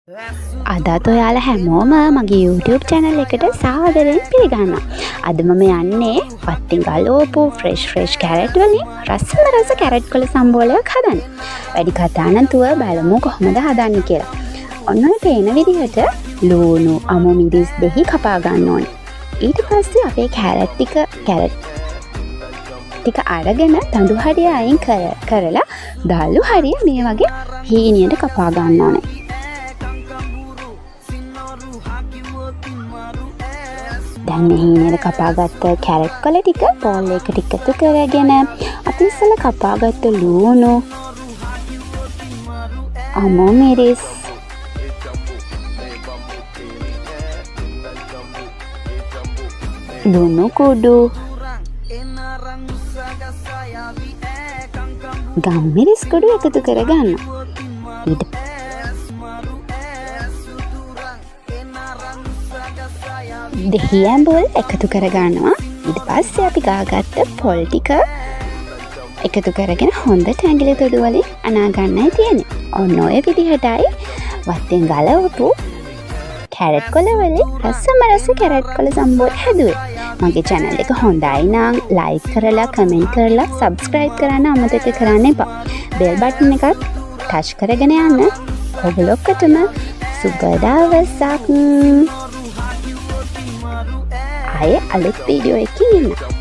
අදත් ඔයාලා හැමෝම මගේ YouTube channel එකට සාදරයෙන් පිළිගන්නවා. අද මම යන්නේ වත්තින් ගලවපු fresh carrot වලින් රස carrot කොළ සම්බෝලයක් හදන්න. වැඩි කතා නැතුව බලමු කොහොමද හදන්නේ කියලා. ඔන්න ඔය පේන විදිහට ලුණු, අමු මිරිස් දෙහි කපා ගන්න ඕනේ. ඊට පස්සේ අපේ carrot ටික අරගෙන දඬු හරිය අයින් කරලා දාලු හරිය මේ වගේ හීනියට කපා ගන්න ඕනේ. දැන් මේ හීනියට කපාගත්ත කැරට් කොළ ටික බෝල් එකට එකතු කරගෙන අපි ඉස්සෙල්ලා කපාගත්ත ලුණු, අමු මිරිස්, ලුණු කුඩු, ගම්මිරිස් කුඩු එකතු කරගන්න. දෙහි ඇඹුල් එකතු කරගන්නවා. ඊට පස්සේ අපි ගාගත්ත පොල් ටික එකතු කරගෙන හොඳට ඇඟිලි තුඩු වලින් අනා ගන්නයි තියෙන්නේ. ඔන්න ඔය විදිහටයි වත්තෙන් ගලවපු කැරට් කොළ වලින් රස කැරට් කොළ සම්බෝල හැදුවේ. මගේ channel එක හොඳයි නම් like කරලා comment කරලා subscribe කරන්න අමතක කරන්න එපා. bell button එකත් touch කරගෙන යන්න. ඔයගොල්ලෝ ඔක්කොටම සුබ දවසක්. ආයේ අලුත් වීඩියෝ එකකින් එන්න.